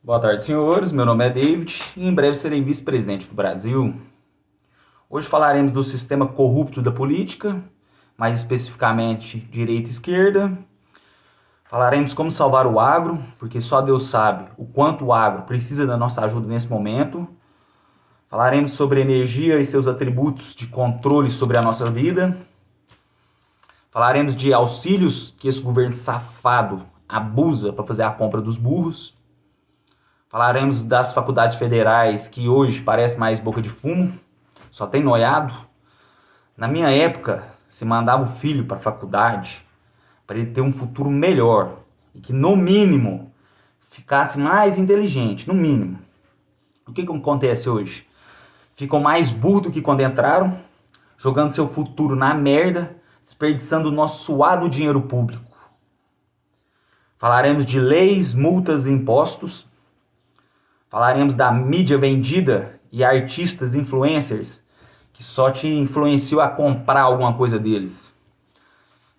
Boa tarde, senhores. Meu nome é David e em breve serei vice-presidente do Brasil. Hoje falaremos do sistema corrupto da política, mais especificamente direita e esquerda. Falaremos como salvar o agro, porque só Deus sabe o quanto o agro precisa da nossa ajuda nesse momento. Falaremos sobre energia e seus atributos de controle sobre a nossa vida. Falaremos de auxílios que esse governo safado abusa para fazer a compra dos burros. Falaremos das faculdades federais que hoje parece mais boca de fumo, só tem noiado. Na minha época, se mandava o filho para a faculdade para ele ter um futuro melhor e que, no mínimo, ficasse mais inteligente, no mínimo. O que acontece hoje? Ficam mais burros do que quando entraram, jogando seu futuro na merda, desperdiçando o nosso suado dinheiro público. Falaremos de leis, multas e impostos. Falaremos da mídia vendida e artistas influencers que só te influenciam a comprar alguma coisa deles.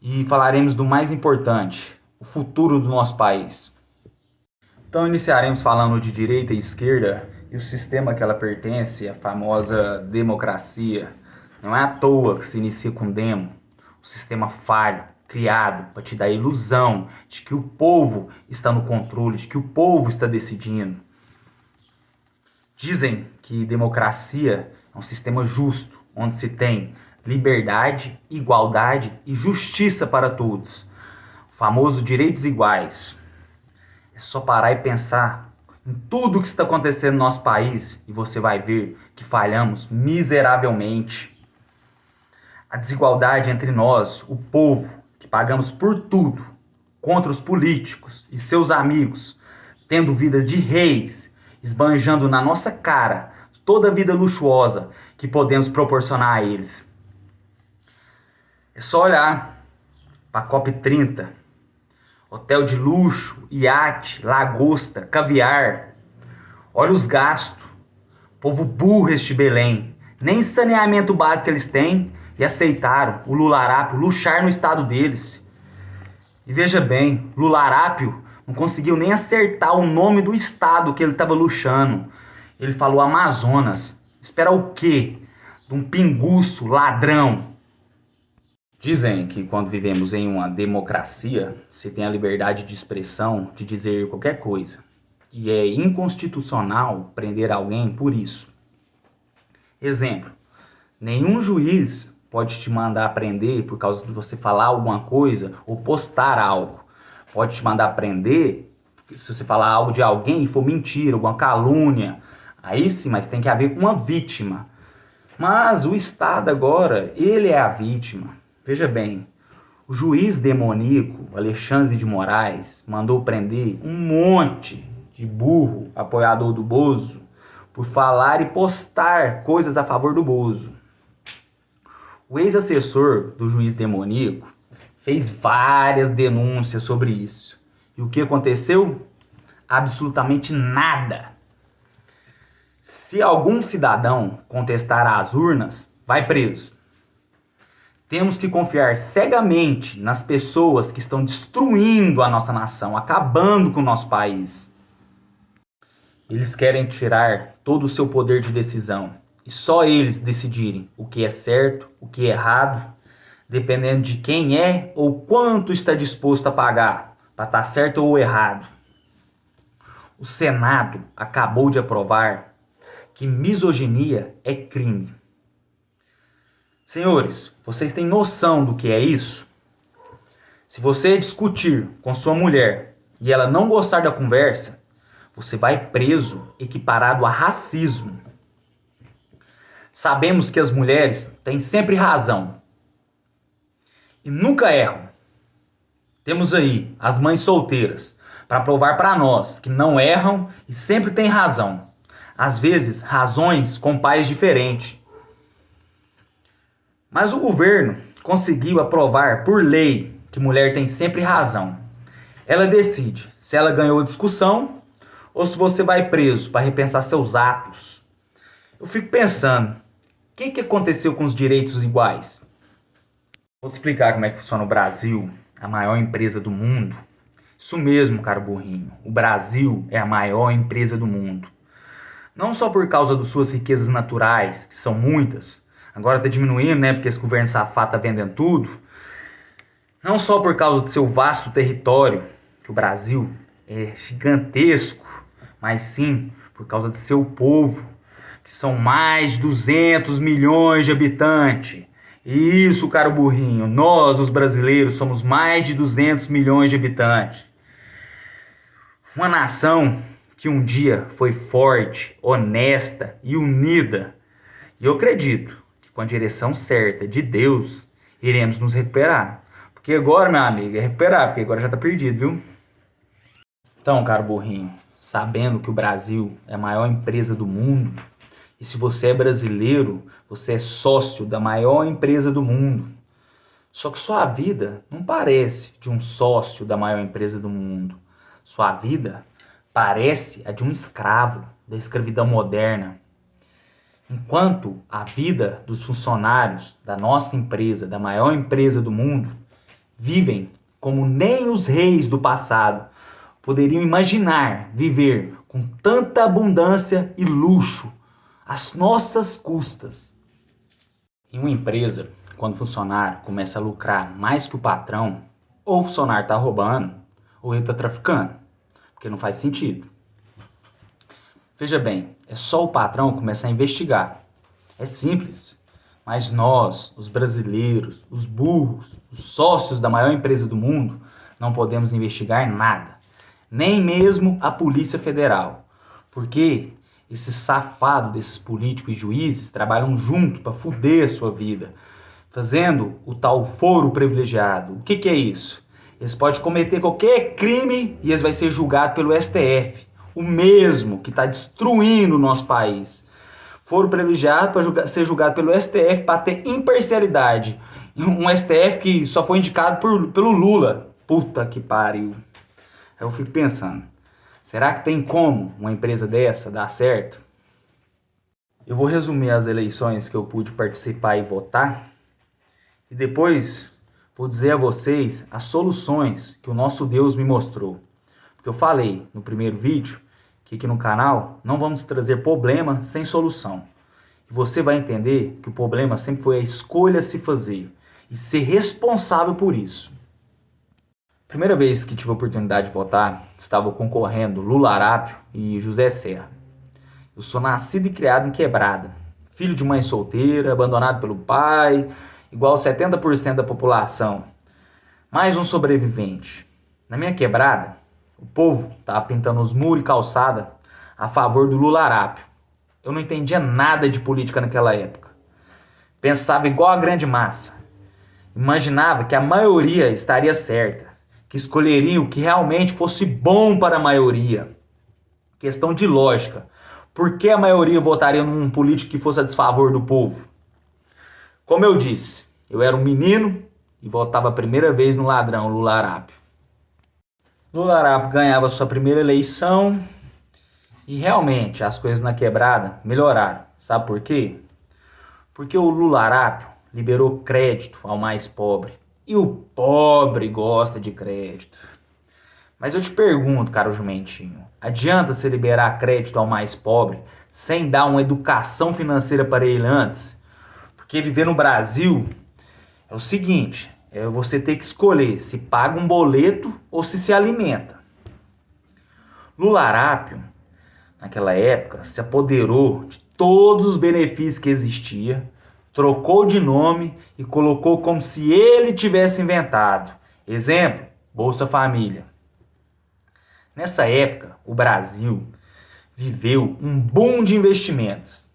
E falaremos do mais importante, o futuro do nosso país. Então iniciaremos falando de direita e esquerda e o sistema que ela pertence, a famosa democracia. Não é à toa que se inicia com demo, o sistema falho, criado para te dar a ilusão de que o povo está no controle, de que o povo está decidindo. Dizem que democracia é um sistema justo, onde se tem liberdade, igualdade e justiça para todos. O famoso direitos iguais. É só parar e pensar em tudo o que está acontecendo no nosso país e você vai ver que falhamos miseravelmente. A desigualdade entre nós, o povo, que pagamos por tudo, contra os políticos e seus amigos, tendo vida de reis, esbanjando na nossa cara toda a vida luxuosa que podemos proporcionar a eles. É só olhar para a COP30, hotel de luxo, iate, lagosta, caviar. Olha os gastos. Povo burro este Belém. Nem saneamento básico eles têm e aceitaram o Lularápio luxar no estado deles. E veja bem, Lularápio não conseguiu nem acertar o nome do estado que ele estava luxando. Ele falou Amazonas. Espera o quê? De um pinguço, ladrão. Dizem que quando vivemos em uma democracia, se tem a liberdade de expressão, de dizer qualquer coisa. E é inconstitucional prender alguém por isso. Exemplo, nenhum juiz pode te mandar prender por causa de você falar alguma coisa ou postar algo. Pode te mandar prender se você falar algo de alguém e for mentira, alguma calúnia. Aí sim, mas tem que haver uma vítima. Mas o Estado agora, ele é a vítima. Veja bem, o juiz demoníaco, Alexandre de Moraes, mandou prender um monte de burro, apoiador do Bozo, por falar e postar coisas a favor do Bozo. O ex-assessor do juiz demoníaco fez várias denúncias sobre isso. E o que aconteceu? Absolutamente nada. Se algum cidadão contestar às urnas, vai preso. Temos que confiar cegamente nas pessoas que estão destruindo a nossa nação, acabando com o nosso país. Eles querem tirar todo o seu poder de decisão e só eles decidirem o que é certo, o que é errado, dependendo de quem é ou quanto está disposto a pagar para estar certo ou errado. O Senado acabou de aprovar que misoginia é crime. Senhores, vocês têm noção do que é isso? Se você discutir com sua mulher e ela não gostar da conversa, você vai preso, equiparado a racismo. Sabemos que as mulheres têm sempre razão e nunca erram. Temos aí as mães solteiras para provar para nós que não erram e sempre têm razão. Às vezes, razões com pais diferentes. Mas o governo conseguiu aprovar por lei que mulher tem sempre razão. Ela decide se ela ganhou a discussão ou se você vai preso para repensar seus atos. Eu fico pensando, o que aconteceu com os direitos iguais? Vou te explicar como é que funciona o Brasil, a maior empresa do mundo. Isso mesmo, caro burrinho. O Brasil é a maior empresa do mundo. Não só por causa das suas riquezas naturais, que são muitas. Agora tá diminuindo, né? Porque esse governo safado tá vendendo tudo. Não só por causa do seu vasto território, que o Brasil é gigantesco, mas sim por causa do seu povo, que são mais de 200 milhões de habitantes. Isso, caro burrinho, nós, os brasileiros, somos mais de 200 milhões de habitantes. Uma nação que um dia foi forte, honesta e unida. E eu acredito que com a direção certa de Deus, iremos nos recuperar. Porque agora, meu amigo, é recuperar, porque agora já tá perdido, viu? Então, caro burrinho, sabendo que o Brasil é a maior empresa do mundo, e se você é brasileiro, você é sócio da maior empresa do mundo. Só que sua vida não parece de um sócio da maior empresa do mundo. Sua vida parece a de um escravo da escravidão moderna. Enquanto a vida dos funcionários da nossa empresa, da maior empresa do mundo, vivem como nem os reis do passado poderiam imaginar viver com tanta abundância e luxo às nossas custas. Em uma empresa, quando o funcionário começa a lucrar mais que o patrão, ou o funcionário está roubando, ou ele está traficando, porque não faz sentido. Veja bem, é só o patrão começar a investigar. É simples. Mas nós, os brasileiros, os burros, os sócios da maior empresa do mundo, não podemos investigar nada. Nem mesmo a Polícia Federal. Porque esses safados desses políticos e juízes trabalham junto para foder a sua vida. Fazendo o tal foro privilegiado. O que é isso? Eles podem cometer qualquer crime e eles vão ser julgados pelo STF. O mesmo que está destruindo o nosso país. Foro privilegiado para ser julgado pelo STF para ter imparcialidade. Um STF que só foi indicado pelo Lula. Puta que pariu. Aí eu fico pensando, será que tem como uma empresa dessa dar certo? Eu vou resumir as eleições que eu pude participar e votar. E depois vou dizer a vocês as soluções que o nosso Deus me mostrou. Porque eu falei no primeiro vídeo que aqui no canal não vamos trazer problema sem solução. E você vai entender que o problema sempre foi a escolha a se fazer e ser responsável por isso. Primeira vez que tive a oportunidade de votar, estava concorrendo Lula Arápio e José Serra. Eu sou nascido e criado em Quebrada, filho de mãe solteira, abandonado pelo pai, igual 70% da população. Mais um sobrevivente. Na minha quebrada, o povo estava pintando os muros e calçada a favor do Lula Arápio. Eu não entendia nada de política naquela época. Pensava igual a grande massa. Imaginava que a maioria estaria certa, que escolheria o que realmente fosse bom para a maioria. Questão de lógica. Por que a maioria votaria num político que fosse a desfavor do povo? Como eu disse, eu era um menino e votava a primeira vez no ladrão Lula Arápio. Lula Arápio ganhava sua primeira eleição e realmente as coisas na quebrada melhoraram. Sabe por quê? Porque o Lula Arápio liberou crédito ao mais pobre. E o pobre gosta de crédito. Mas eu te pergunto, caro jumentinho, adianta você liberar crédito ao mais pobre sem dar uma educação financeira para ele antes? Porque viver no Brasil é o seguinte, é você ter que escolher se paga um boleto ou se alimenta. Lula Arápio, naquela época, se apoderou de todos os benefícios que existiam, trocou de nome e colocou como se ele tivesse inventado. Exemplo, Bolsa Família. Nessa época, o Brasil viveu um boom de investimentos.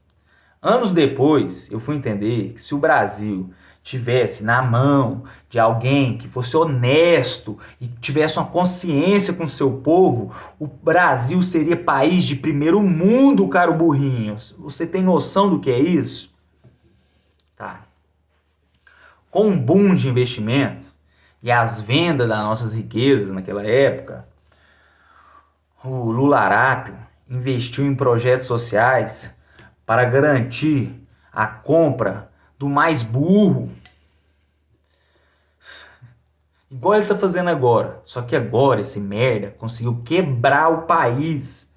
Anos depois, eu fui entender que se o Brasil tivesse na mão de alguém que fosse honesto e tivesse uma consciência com o seu povo, o Brasil seria país de primeiro mundo, caro burrinho. Você tem noção do que é isso? Tá. Com um boom de investimento e as vendas das nossas riquezas naquela época, o Lula Arápio investiu em projetos sociais para garantir a compra do mais burro. igual ele tá fazendo agora. Só que agora esse merda conseguiu quebrar o país.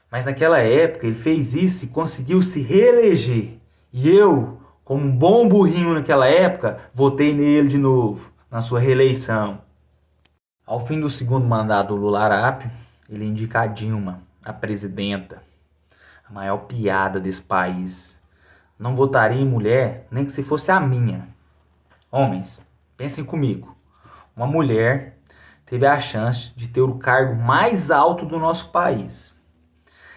Mas naquela época ele fez isso e conseguiu se reeleger. E eu, como um bom burrinho naquela época, votei nele de novo, na sua reeleição. Ao fim do segundo mandato do Lula Arap, ele indica a Dilma, a presidenta, a maior piada desse país. Não votaria em mulher, nem que se fosse a minha. Homens, pensem comigo. Uma mulher teve a chance de ter o cargo mais alto do nosso país,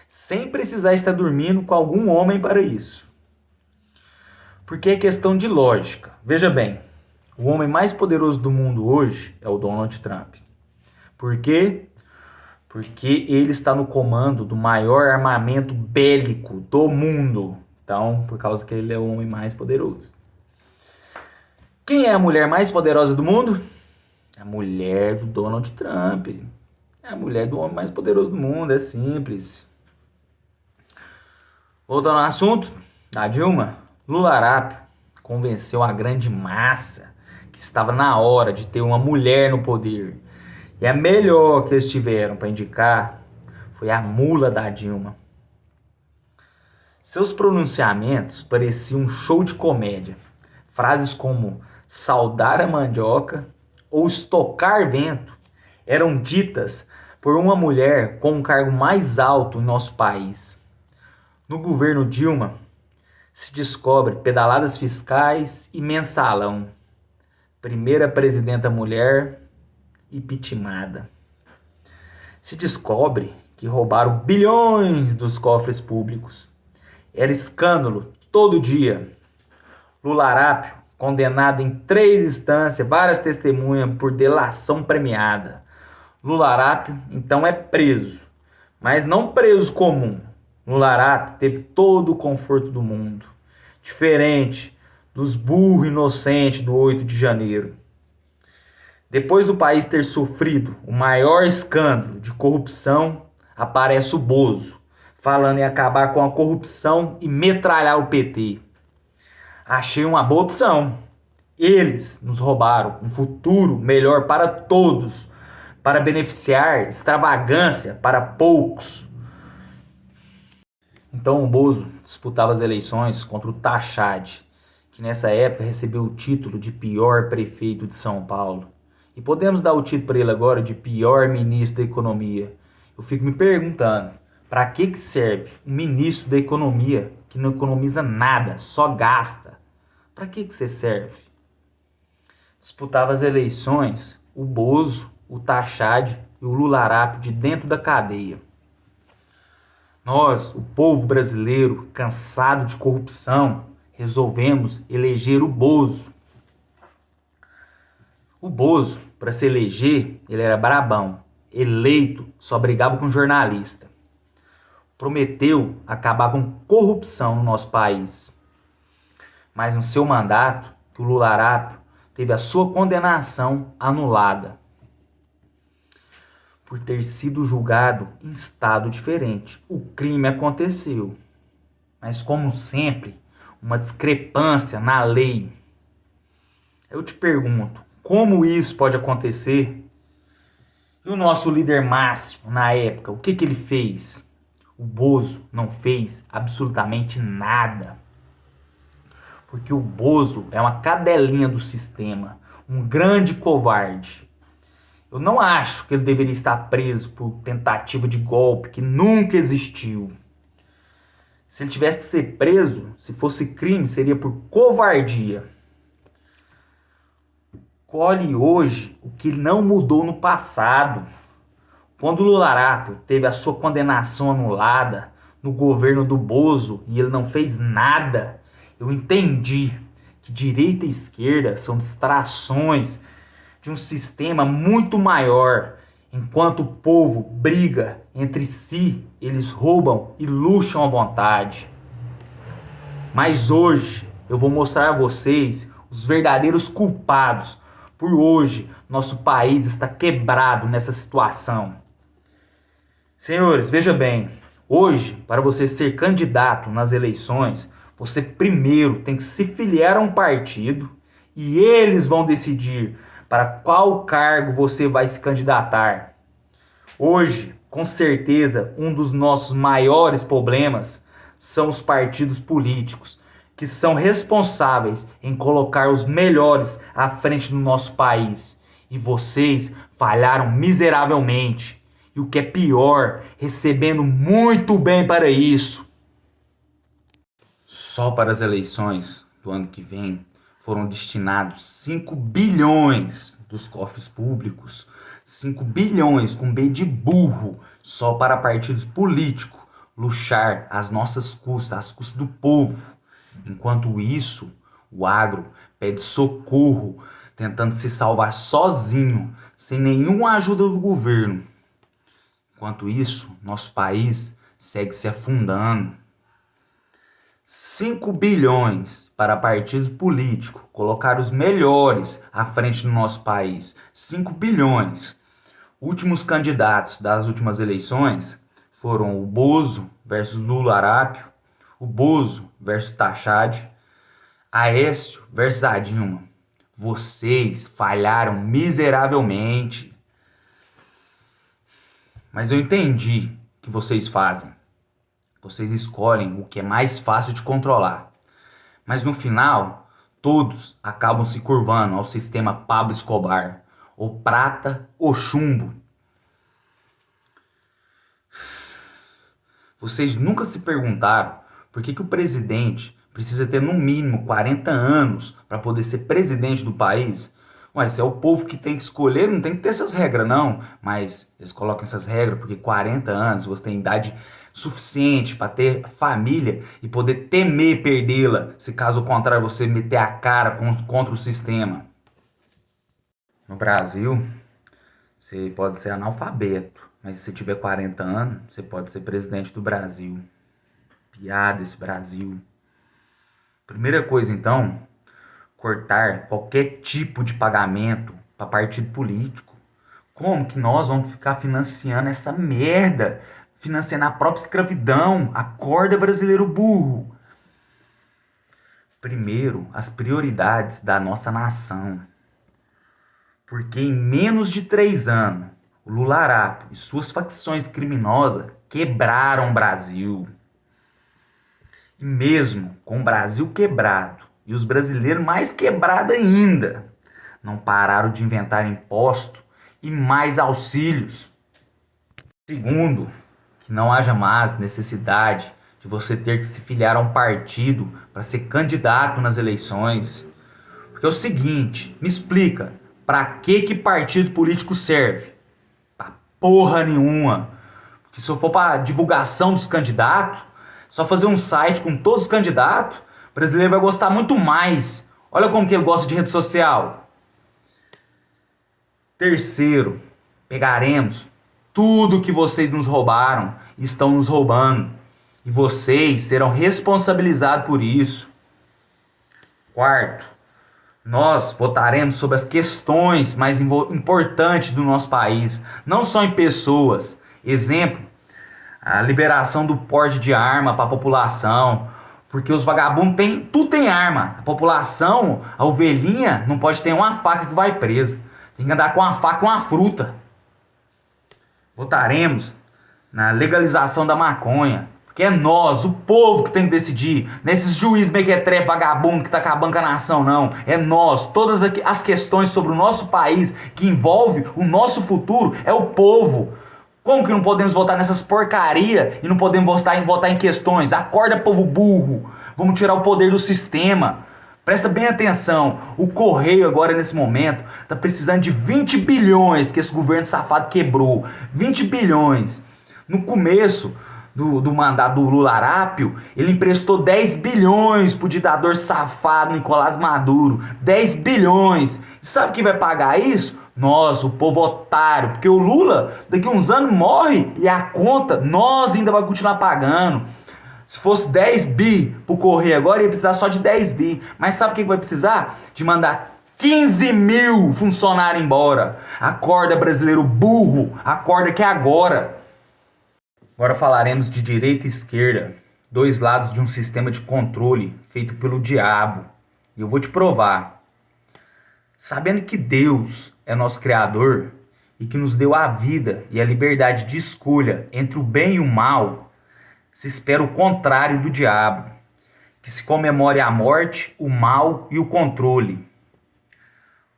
sem precisar estar dormindo com algum homem para isso. Porque é questão de lógica. Veja bem, o homem mais poderoso do mundo hoje é o Donald Trump. Por quê? Porque ele está no comando do maior armamento bélico do mundo. Então, por causa que ele é o homem mais poderoso. Quem é a mulher mais poderosa do mundo? A mulher do Donald Trump. É a mulher do homem mais poderoso do mundo, é simples. Voltando ao assunto da Dilma, Lula Arap convenceu a grande massa que estava na hora de ter uma mulher no poder. E a melhor que eles tiveram para indicar foi a mula da Dilma. Seus pronunciamentos pareciam um show de comédia. Frases como saudar a mandioca ou estocar vento eram ditas por uma mulher com um cargo mais alto em nosso país. No governo Dilma, se descobre pedaladas fiscais e mensalão. Primeira presidenta mulher e pitimada. Se descobre que roubaram bilhões dos cofres públicos. Era escândalo todo dia. Lula Arap, condenado em 3 instâncias, várias testemunhas por delação premiada. Lula Arap, então, é preso. Mas não preso comum. Lula Arap teve todo o conforto do mundo. Diferente dos burros inocentes do 8 de janeiro. Depois do país ter sofrido o maior escândalo de corrupção, aparece o Bozo, falando em acabar com a corrupção e metralhar o PT. Achei uma boa opção. Eles nos roubaram um futuro melhor para todos, para beneficiar extravagância para poucos. Então o Bozo disputava as eleições contra o Tachad, que nessa época recebeu o título de pior prefeito de São Paulo. E podemos dar o título para ele agora de pior ministro da economia. Eu fico me perguntando, para que serve um ministro da economia que não economiza nada, só gasta? Para que você serve? Disputava as eleições o Bozo, o Tachad e o Lula Arap de dentro da cadeia. Nós, o povo brasileiro, cansado de corrupção, resolvemos eleger o Bozo. O Bozo, para se eleger, ele era brabão. Eleito, só brigava com jornalista. Prometeu acabar com corrupção no nosso país. Mas no seu mandato, que o Lula Arap teve a sua condenação anulada por ter sido julgado em estado diferente. O crime aconteceu, mas como sempre, uma discrepância na lei. Eu te pergunto, como isso pode acontecer? E o nosso líder máximo na época, o que ele fez? O Bozo não fez absolutamente nada. Porque o Bozo é uma cadelinha do sistema, um grande covarde. Eu não acho que ele deveria estar preso por tentativa de golpe que nunca existiu. Se ele tivesse que ser preso, se fosse crime, seria por covardia. Colhe hoje o que não mudou no passado. Quando o Lula Arap teve a sua condenação anulada no governo do Bozo e ele não fez nada, eu entendi que direita e esquerda são distrações de um sistema muito maior. Enquanto o povo briga entre si, eles roubam e luxam à vontade. Mas hoje eu vou mostrar a vocês os verdadeiros culpados por hoje nosso país está quebrado nessa situação. Senhores, veja bem, hoje, para você ser candidato nas eleições, você primeiro tem que se filiar a um partido e eles vão decidir para qual cargo você vai se candidatar. Hoje, com certeza, um dos nossos maiores problemas são os partidos políticos, que são responsáveis em colocar os melhores à frente do nosso país. E vocês falharam miseravelmente. E o que é pior, recebendo muito bem para isso. Só para as eleições do ano que vem foram destinados 5 bilhões dos cofres públicos, 5 bilhões com B de burro, só para partidos políticos luxar às nossas custas, às custas do povo. Enquanto isso, o agro pede socorro, tentando se salvar sozinho, sem nenhuma ajuda do governo. Enquanto isso, nosso país segue se afundando. 5 bilhões para partidos políticos, colocar os melhores à frente do nosso país. 5 bilhões. Últimos candidatos das últimas eleições foram o Bozo versus Lula Arápio, o Bozo versus Tachad, Aécio versus a Dilma. Vocês falharam miseravelmente. Mas eu entendi o que vocês fazem. Vocês escolhem o que é mais fácil de controlar. Mas no final, todos acabam se curvando ao sistema Pablo Escobar, ou prata ou chumbo. Vocês nunca se perguntaram por que o presidente precisa ter no mínimo 40 anos para poder ser presidente do país? Ué, se é o povo que tem que escolher, não tem que ter essas regras não. Mas eles colocam essas regras porque 40 anos você tem idade suficiente para ter família e poder temer perdê-la, se caso contrário você meter a cara contra o sistema. No Brasil, você pode ser analfabeto, mas se você tiver 40 anos, você pode ser presidente do Brasil. Piada esse Brasil. Primeira coisa então, cortar qualquer tipo de pagamento para partido político. Como que nós vamos ficar financiando essa merda? Financiando a própria escravidão. Acorda, brasileiro burro. Primeiro, as prioridades da nossa nação. Porque em menos de 3 anos, o Lula Arápio e suas facções criminosas quebraram o Brasil. E mesmo com o Brasil quebrado e os brasileiros mais quebrados ainda, não pararam de inventar imposto e mais auxílios. Segundo, que não haja mais necessidade de você ter que se filiar a um partido para ser candidato nas eleições. Porque é o seguinte, me explica, para que partido político serve? Pra porra nenhuma. Porque se eu for para divulgação dos candidatos, só fazer um site com todos os candidatos, o brasileiro vai gostar muito mais. Olha como que ele gosta de rede social. Terceiro, pegaremos tudo que vocês nos roubaram e estão nos roubando. E vocês serão responsabilizados por isso. Quarto, nós votaremos sobre as questões mais importantes do nosso país, não só em pessoas. Exemplo, a liberação do porte de arma para a população, porque os vagabundos tudo tem arma. A população, a ovelhinha, não pode ter uma faca que vai presa. Tem que andar com uma faca e uma fruta. Votaremos na legalização da maconha, porque é nós, o povo, que tem que decidir. Não é esses juízes mequetrefe vagabundo que tá acabando com a nação, não. É nós. Todas as questões sobre o nosso país que envolve o nosso futuro é o povo. Como que não podemos votar nessas porcaria e não podemos votar em questões? Acorda, povo burro. Vamos tirar o poder do sistema. Presta bem atenção, o Correio agora nesse momento está precisando de 20 bilhões que esse governo safado quebrou. 20 bilhões. No começo do mandato do Lula Arápio, ele emprestou 10 bilhões pro ditador safado Nicolás Maduro. 10 bilhões. E sabe quem vai pagar isso? Nós, o povo otário. Porque o Lula daqui a uns anos morre e a conta nós ainda vamos continuar pagando. Se fosse 10 bi pro Correio agora, ia precisar só de 10 bi. Mas sabe o que vai precisar? De mandar 15 mil funcionários embora. Acorda, brasileiro burro. Acorda que é agora. Agora falaremos de direita e esquerda. Dois lados de um sistema de controle feito pelo diabo. E eu vou te provar. Sabendo que Deus é nosso Criador e que nos deu a vida e a liberdade de escolha entre o bem e o mal, se espera o contrário do diabo, que se comemore a morte, o mal e o controle.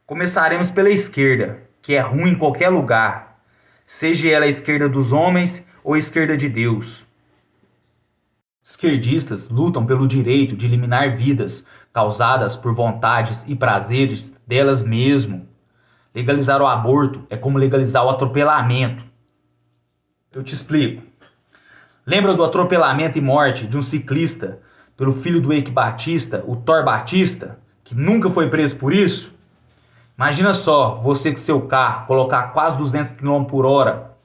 Começaremos pela esquerda, que é ruim em qualquer lugar, seja ela a esquerda dos homens ou a esquerda de Deus. Esquerdistas lutam pelo direito de eliminar vidas causadas por vontades e prazeres delas mesmo. Legalizar o aborto é como legalizar o atropelamento. Eu te explico. Lembra do atropelamento e morte de um ciclista pelo filho do Eike Batista, o Thor Batista, que nunca foi preso por isso? Imagina só, você com seu carro colocar quase 200 km por hora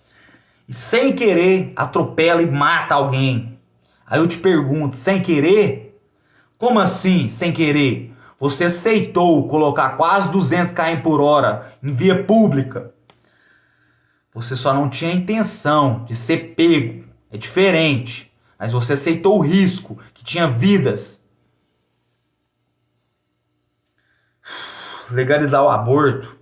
e sem querer atropela e mata alguém. Aí eu te pergunto, sem querer? Como assim, sem querer? Você aceitou colocar quase 200 km por hora em via pública. Você só não tinha intenção de ser pego. É diferente. Mas você aceitou o risco, que tinha vidas. Legalizar o aborto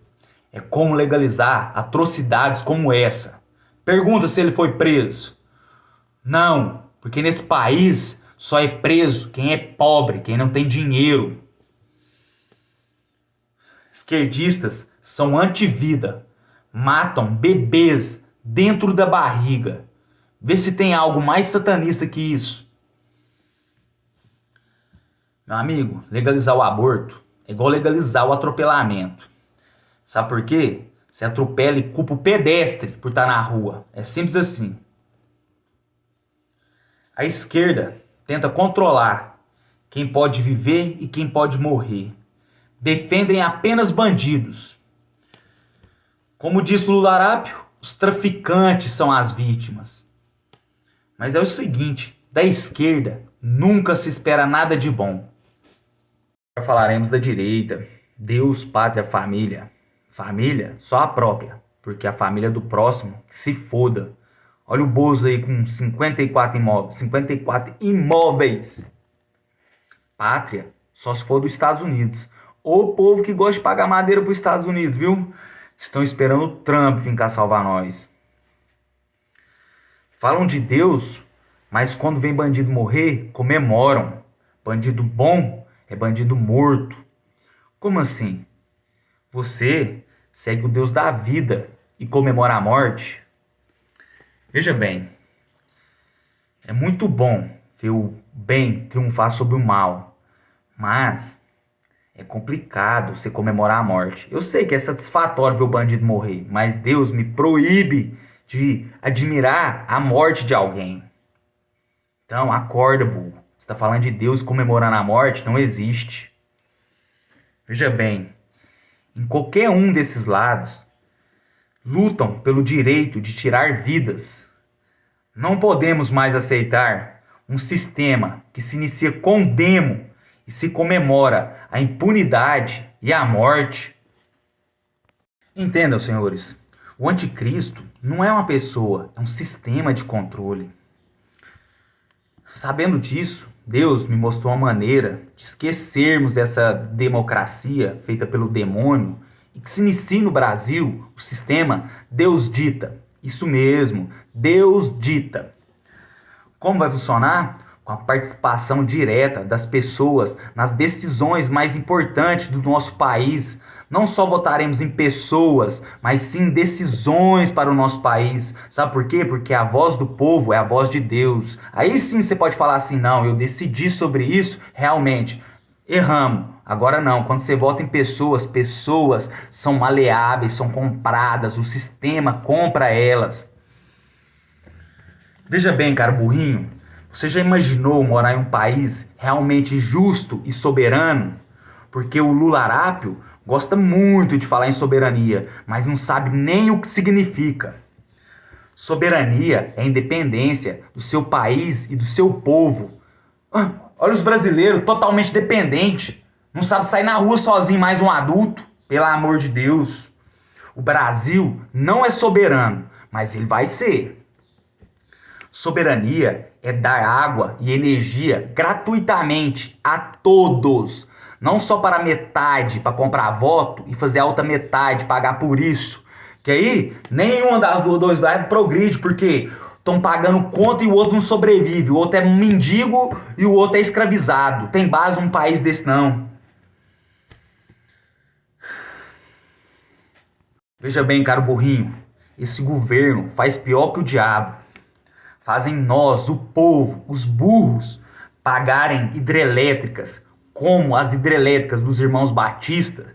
é como legalizar atrocidades como essa. Pergunta se ele foi preso. Não, porque nesse país só é preso quem é pobre, quem não tem dinheiro. Esquerdistas são anti-vida, matam bebês dentro da barriga. Vê se tem algo mais satanista que isso. Meu amigo, legalizar o aborto é igual legalizar o atropelamento. Sabe por quê? Você atropela e culpa o pedestre por estar na rua. É simples assim. A esquerda tenta controlar quem pode viver e quem pode morrer. Defendem apenas bandidos. Como disse Lula Arápio, os traficantes são as vítimas. Mas é o seguinte, da esquerda nunca se espera nada de bom. Agora falaremos da direita. Deus, pátria, família. Família, só a própria, porque a família do próximo que se foda. Olha o Bozo aí com 54 imóveis. 54 imóveis. Pátria, só se for dos Estados Unidos. O povo que gosta de pagar madeira para os Estados Unidos, viu? Estão esperando o Trump vir cá salvar nós. Falam de Deus, mas quando vem bandido morrer, comemoram. Bandido bom é bandido morto. Como assim? Você segue o Deus da vida e comemora a morte? Veja bem, é muito bom ver o bem triunfar sobre o mal, mas é complicado você comemorar a morte. Eu sei que é satisfatório ver o bandido morrer, mas Deus me proíbe de admirar a morte de alguém. Então, acorda, burro. Você está falando de Deus comemorando a morte? Não existe. Veja bem, em qualquer um desses lados, lutam pelo direito de tirar vidas. Não podemos mais aceitar um sistema que se inicia com demo e se comemora a impunidade e a morte. Entendam, senhores, o anticristo não é uma pessoa, é um sistema de controle. Sabendo disso, Deus me mostrou uma maneira de esquecermos essa democracia feita pelo demônio e que se inicie no Brasil o sistema Deus dita. Isso mesmo, Deus dita. Como vai funcionar? Com a participação direta das pessoas nas decisões mais importantes do nosso país. Não só votaremos em pessoas, mas sim decisões para o nosso país. Sabe por quê? Porque a voz do povo é a voz de Deus. Aí sim você pode falar assim, não, eu decidi sobre isso, realmente. Erramos. Agora não, quando você vota em pessoas, pessoas são maleáveis, são compradas, o sistema compra elas. Veja bem, cara burrinho, você já imaginou morar em um país realmente justo e soberano? Porque o Lula Arápio gosta muito de falar em soberania, mas não sabe nem o que significa. Soberania é a independência do seu país e do seu povo. Olha os brasileiros, totalmente dependentes. Não sabe sair na rua sozinho, mais um adulto. Pelo amor de Deus. O Brasil não é soberano, mas ele vai ser. Soberania é dar água e energia gratuitamente a todos. Não só para metade, para comprar voto e fazer a outra metade pagar por isso. Que aí, nenhuma das dois lados progride, porque estão pagando conta e o outro não sobrevive. O outro é um mendigo e o outro é escravizado. Tem base um país desse, não. Veja bem, caro burrinho, esse governo faz pior que o diabo. Fazem nós, o povo, os burros, pagarem hidrelétricas, como as hidrelétricas dos irmãos Batista,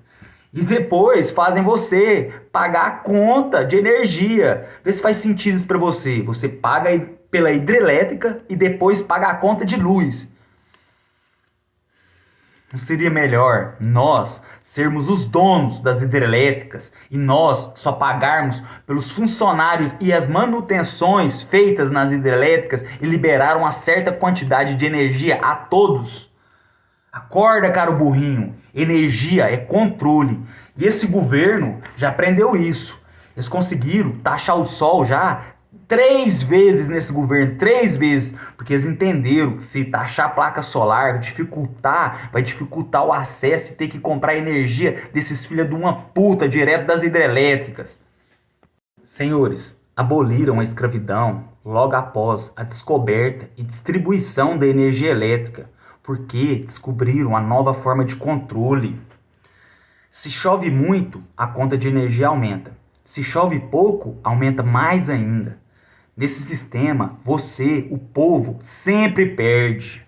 e depois fazem você pagar a conta de energia. Vê se faz sentido isso para você. Você paga pela hidrelétrica e depois paga a conta de luz. Não seria melhor nós sermos os donos das hidrelétricas e nós só pagarmos pelos funcionários e as manutenções feitas nas hidrelétricas e liberar uma certa quantidade de energia a todos? Acorda, caro burrinho. Energia é controle. E esse governo já aprendeu isso. Eles conseguiram taxar o sol já 3 vezes nesse governo, 3 vezes, porque eles entenderam que se taxar a placa solar, vai dificultar o acesso e ter que comprar energia desses filhos de uma puta direto das hidrelétricas. Senhores, aboliram a escravidão logo após a descoberta e distribuição da energia elétrica, porque descobriram uma nova forma de controle. Se chove muito, a conta de energia aumenta. Se chove pouco, aumenta mais ainda. Nesse sistema, você, o povo, sempre perde.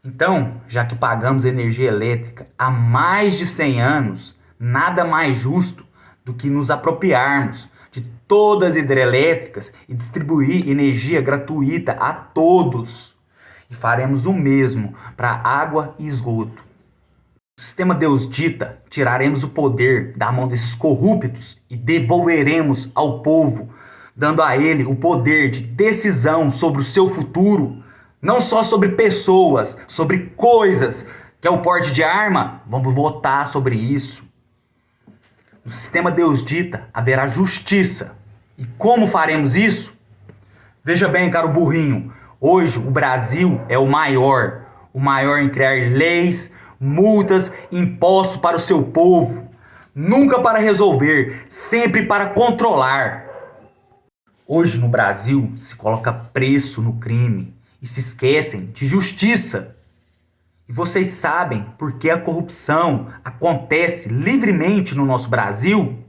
Então, já que pagamos energia elétrica há mais de 100 anos, nada mais justo do que nos apropriarmos de todas as hidrelétricas e distribuir energia gratuita a todos. E faremos o mesmo para água e esgoto. O sistema Deus dita, tiraremos o poder da mão desses corruptos e devolveremos ao povo, dando a ele o poder de decisão sobre o seu futuro, não só sobre pessoas, sobre coisas, que é o porte de arma. Vamos votar sobre isso. No sistema Deus dita, haverá justiça. E como faremos isso? Veja bem, caro burrinho, hoje o Brasil é o maior em criar leis, multas, impostos para o seu povo. Nunca para resolver, sempre para controlar. Hoje no Brasil se coloca preço no crime e se esquecem de justiça. E vocês sabem por que a corrupção acontece livremente no nosso Brasil?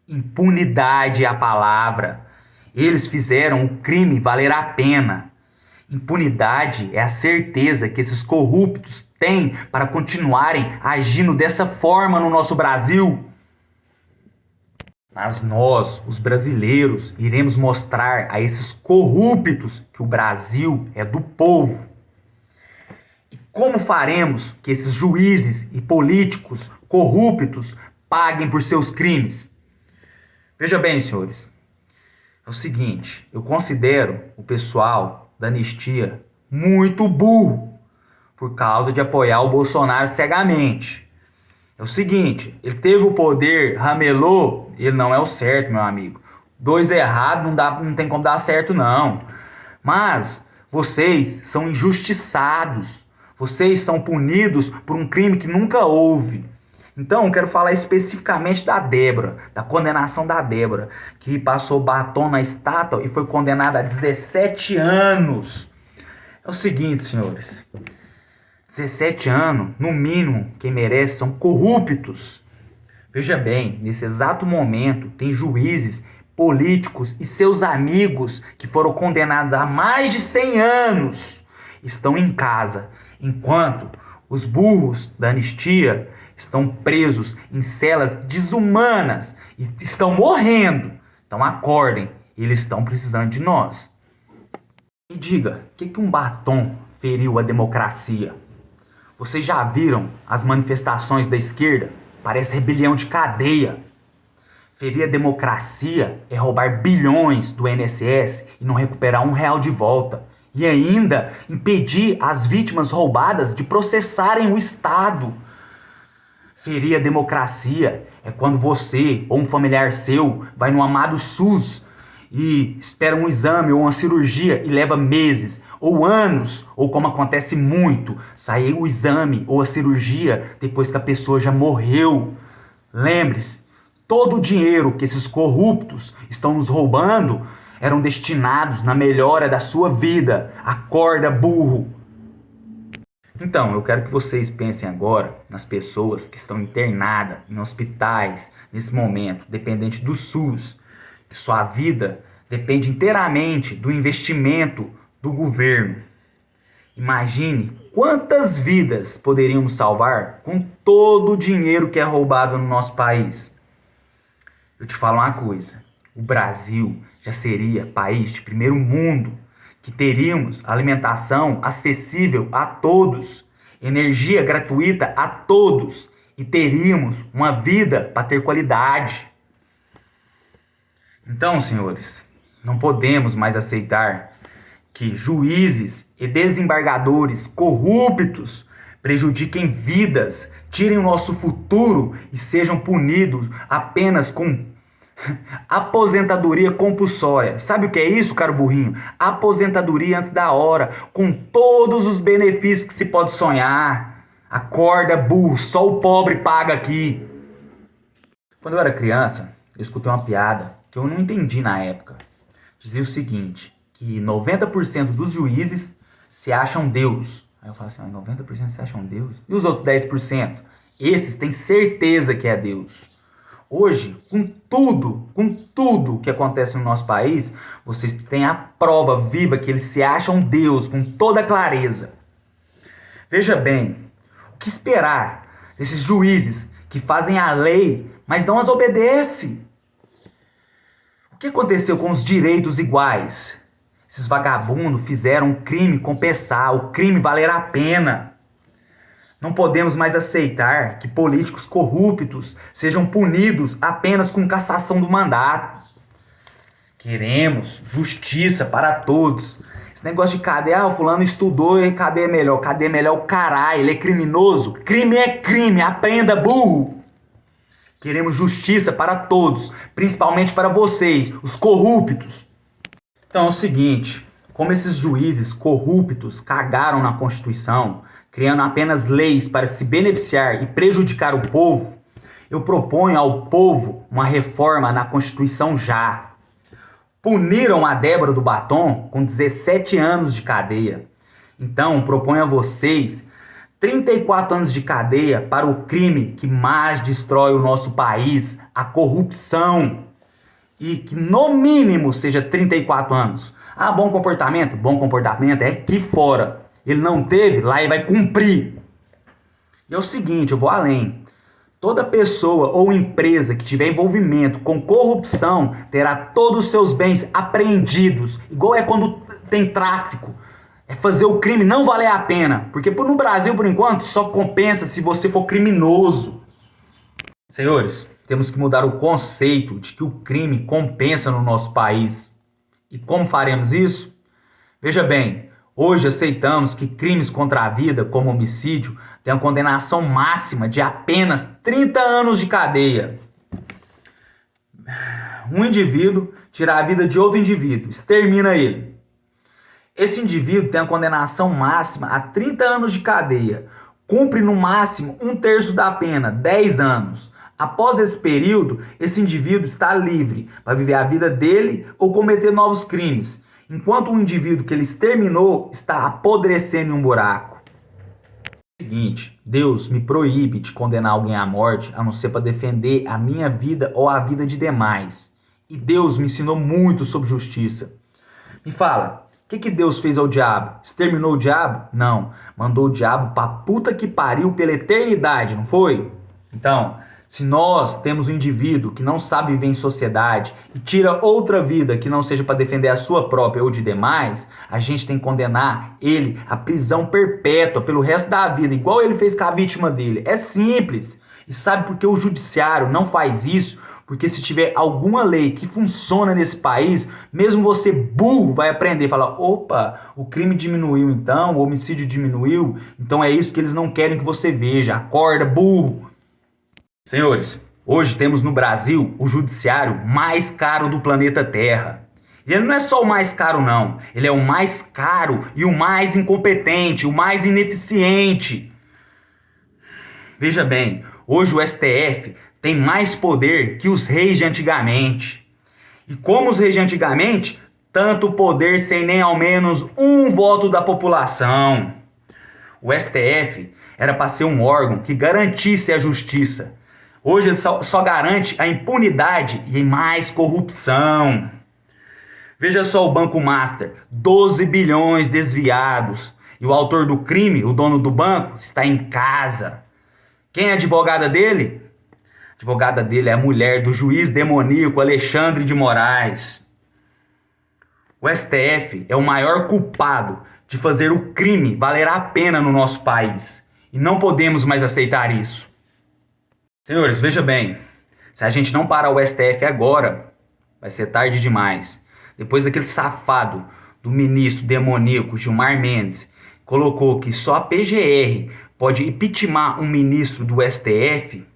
Impunidade é a palavra. Eles fizeram o crime valer a pena. Impunidade é a certeza que esses corruptos têm para continuarem agindo dessa forma no nosso Brasil. Mas nós, os brasileiros, iremos mostrar a esses corruptos que o Brasil é do povo. E como faremos que esses juízes e políticos corruptos paguem por seus crimes? Veja bem, senhores, é o seguinte, eu considero o pessoal da anistia muito burro por causa de apoiar o Bolsonaro cegamente. É o seguinte, ele teve o poder, ramelou, ele não é o certo, meu amigo. 2 errados não tem como dar certo, não. Mas vocês são injustiçados. Vocês são punidos por um crime que nunca houve. Então, eu quero falar especificamente da Débora, da condenação da Débora, que passou batom na estátua e foi condenada a 17 anos. É o seguinte, senhores, 17 anos, no mínimo, quem merece são corruptos. Veja bem, nesse exato momento, tem juízes, políticos e seus amigos que foram condenados a mais de 100 anos, estão em casa, enquanto os burros da anistia estão presos em celas desumanas e estão morrendo. Então acordem, eles estão precisando de nós. Me diga, o que um batom feriu a democracia? Vocês já viram as manifestações da esquerda? Parece rebelião de cadeia. Ferir a democracia é roubar bilhões do INSS e não recuperar R$1 de volta. E ainda impedir as vítimas roubadas de processarem o Estado. Ferir a democracia é quando você ou um familiar seu vai no amado SUS e espera um exame ou uma cirurgia e leva meses ou anos, ou como acontece muito, sair o exame ou a cirurgia depois que a pessoa já morreu. Lembre-se, todo o dinheiro que esses corruptos estão nos roubando eram destinados na melhora da sua vida. Acorda, burro! Então, eu quero que vocês pensem agora nas pessoas que estão internadas em hospitais nesse momento, dependente do SUS, que sua vida depende inteiramente do investimento do governo. Imagine quantas vidas poderíamos salvar com todo o dinheiro que é roubado no nosso país. Eu te falo uma coisa, o Brasil já seria país de primeiro mundo, que teríamos alimentação acessível a todos, energia gratuita a todos e teríamos uma vida para ter qualidade. Então, senhores, não podemos mais aceitar que juízes e desembargadores corruptos prejudiquem vidas, tirem o nosso futuro e sejam punidos apenas com aposentadoria compulsória. Sabe o que é isso, caro burrinho? Aposentadoria antes da hora, com todos os benefícios que se pode sonhar. Acorda, burro, só o pobre paga aqui. Quando eu era criança, eu escutei uma piada que eu não entendi na época. Dizia o seguinte, que 90% dos juízes se acham Deus. Aí eu falo assim, 90% se acham Deus? E os outros 10%? Esses têm certeza que é Deus. Hoje, com tudo que acontece no nosso país, vocês têm a prova viva que eles se acham Deus com toda clareza. Veja bem, o que esperar desses juízes que fazem a lei, mas não as obedecem? O que aconteceu com os direitos iguais? Esses vagabundos fizeram um crime compensar, o crime valer a pena. Não podemos mais aceitar que políticos corruptos sejam punidos apenas com cassação do mandato. Queremos justiça para todos. Esse negócio de cadeia, o fulano estudou e cadeia é melhor. Cadeia é melhor o caralho, ele é criminoso. Crime é crime, aprenda, burro. Queremos justiça para todos, principalmente para vocês, os corruptos. Então é o seguinte, como esses juízes corruptos cagaram na Constituição, criando apenas leis para se beneficiar e prejudicar o povo, eu proponho ao povo uma reforma na Constituição já. Puniram a Débora do Batom com 17 anos de cadeia. Então, proponho a vocês 34 anos de cadeia para o crime que mais destrói o nosso país, a corrupção. E que no mínimo seja 34 anos. Ah, bom comportamento? Bom comportamento é aqui fora. Ele não teve, lá ele vai cumprir. E é o seguinte, eu vou além. Toda pessoa ou empresa que tiver envolvimento com corrupção terá todos os seus bens apreendidos. Igual é quando tem tráfico. É fazer o crime não valer a pena. Porque no Brasil, por enquanto, só compensa se você for criminoso. Senhores, temos que mudar o conceito de que o crime compensa no nosso país. E como faremos isso? Veja bem, hoje aceitamos que crimes contra a vida, como homicídio, têm a condenação máxima de apenas 30 anos de cadeia. Um indivíduo tira a vida de outro indivíduo, extermina ele. Esse indivíduo tem a condenação máxima a 30 anos de cadeia, cumpre no máximo 1/3 da pena, 10 anos. Após esse período, esse indivíduo está livre para viver a vida dele ou cometer novos crimes, enquanto o indivíduo que ele exterminou está apodrecendo em um buraco. É o seguinte, Deus me proíbe de condenar alguém à morte, a não ser para defender a minha vida ou a vida de demais. E Deus me ensinou muito sobre justiça. Me fala, o que Deus fez ao diabo? Exterminou o diabo? Não, mandou o diabo pra puta que pariu pela eternidade, não foi? Então, se nós temos um indivíduo que não sabe viver em sociedade e tira outra vida que não seja para defender a sua própria ou de demais, a gente tem que condenar ele à prisão perpétua pelo resto da vida, igual ele fez com a vítima dele. É simples. E sabe por que o judiciário não faz isso? Porque se tiver alguma lei que funciona nesse país, mesmo você burro vai aprender, falar, opa, o crime diminuiu então, o homicídio diminuiu, então é isso que eles não querem que você veja. Acorda, burro! Senhores, hoje temos no Brasil o judiciário mais caro do planeta Terra. E ele não é só o mais caro, não. Ele é o mais caro e o mais incompetente, o mais ineficiente. Veja bem, hoje o STF tem mais poder que os reis de antigamente. E como os reis de antigamente, tanto poder sem nem ao menos um voto da população. O STF era para ser um órgão que garantisse a justiça. Hoje ele só garante a impunidade e mais corrupção. Veja só o Banco Master, 12 bilhões desviados. E o autor do crime, o dono do banco, está em casa. Quem é a advogada dele? A advogada dele é a mulher do juiz demoníaco Alexandre de Moraes. O STF é o maior culpado de fazer o crime valer a pena no nosso país. E não podemos mais aceitar isso. Senhores, veja bem, se a gente não parar o STF agora, vai ser tarde demais. Depois daquele safado do ministro demoníaco Gilmar Mendes colocou que só a PGR pode impeachment um ministro do STF,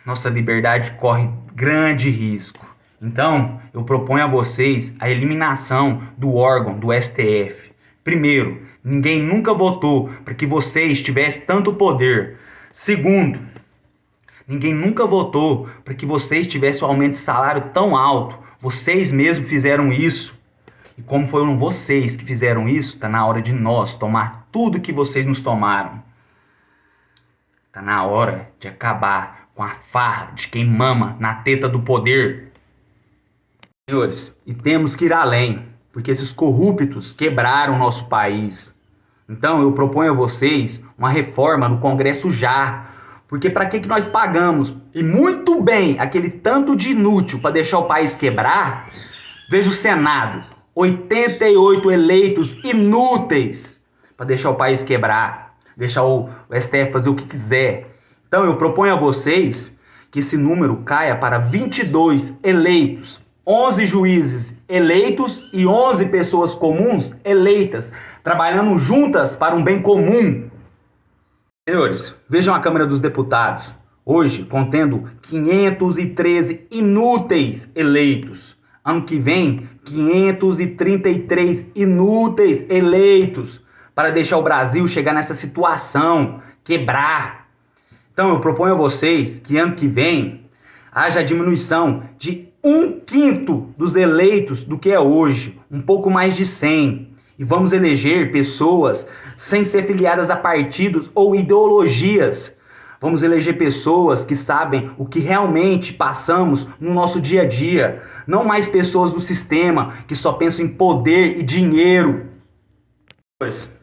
nossa liberdade corre grande risco. Então, eu proponho a vocês a eliminação do órgão do STF. Primeiro, ninguém nunca votou para que vocês tivessem tanto poder. Segundo, ninguém nunca votou para que vocês tivessem um aumento de salário tão alto. Vocês mesmos fizeram isso. E como foram vocês que fizeram isso, está na hora de nós tomar tudo que vocês nos tomaram. Está na hora de acabar com a farra de quem mama na teta do poder. Senhores, e temos que ir além, porque esses corruptos quebraram o nosso país. Então eu proponho a vocês uma reforma no Congresso já. Porque para que nós pagamos, e muito bem, aquele tanto de inútil para deixar o país quebrar? Veja o Senado, 88 eleitos inúteis para deixar o país quebrar, deixar o STF fazer o que quiser. Então eu proponho a vocês que esse número caia para 22 eleitos, 11 juízes eleitos e 11 pessoas comuns eleitas, trabalhando juntas para um bem comum. Senhores, vejam a Câmara dos Deputados, hoje contendo 513 inúteis eleitos. Ano que vem, 533 inúteis eleitos para deixar o Brasil chegar nessa situação, quebrar. Então eu proponho a vocês que ano que vem haja a diminuição de 1/5 dos eleitos do que é hoje, um pouco mais de 100. E vamos eleger pessoas sem ser filiadas a partidos ou ideologias. Vamos eleger pessoas que sabem o que realmente passamos no nosso dia a dia. Não mais pessoas do sistema que só pensam em poder e dinheiro.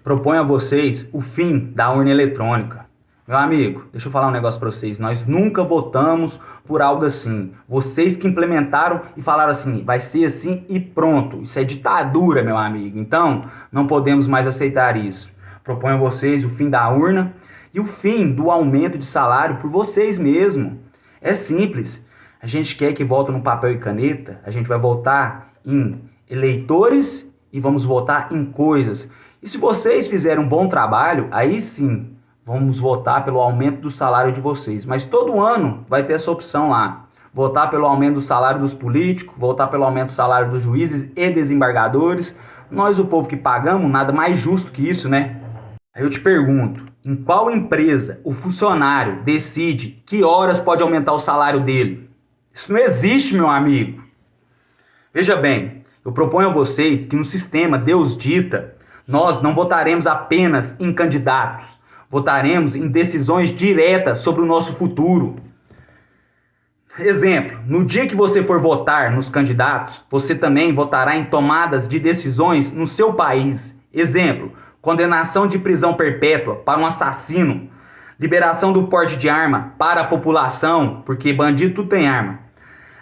Proponho a vocês o fim da urna eletrônica. Meu amigo, deixa eu falar um negócio para vocês. Nós nunca votamos por algo assim. Vocês que implementaram e falaram assim, vai ser assim e pronto. Isso é ditadura, meu amigo. Então, não podemos mais aceitar isso. Proponho a vocês o fim da urna e o fim do aumento de salário por vocês mesmos. É simples. A gente quer que vote no papel e caneta. A gente vai votar em eleitores e vamos votar em coisas. E se vocês fizerem um bom trabalho, aí sim, vamos votar pelo aumento do salário de vocês. Mas todo ano vai ter essa opção lá. Votar pelo aumento do salário dos políticos, votar pelo aumento do salário dos juízes e desembargadores. Nós, o povo que pagamos, nada mais justo que isso, né? Aí eu te pergunto, em qual empresa o funcionário decide que horas pode aumentar o salário dele? Isso não existe, meu amigo. Veja bem, eu proponho a vocês que no sistema Deus dita, nós não votaremos apenas em candidatos, votaremos em decisões diretas sobre o nosso futuro. Exemplo, no dia que você for votar nos candidatos, você também votará em tomadas de decisões no seu país. Exemplo, condenação de prisão perpétua para um assassino, liberação do porte de arma para a população, porque bandido tudo tem arma,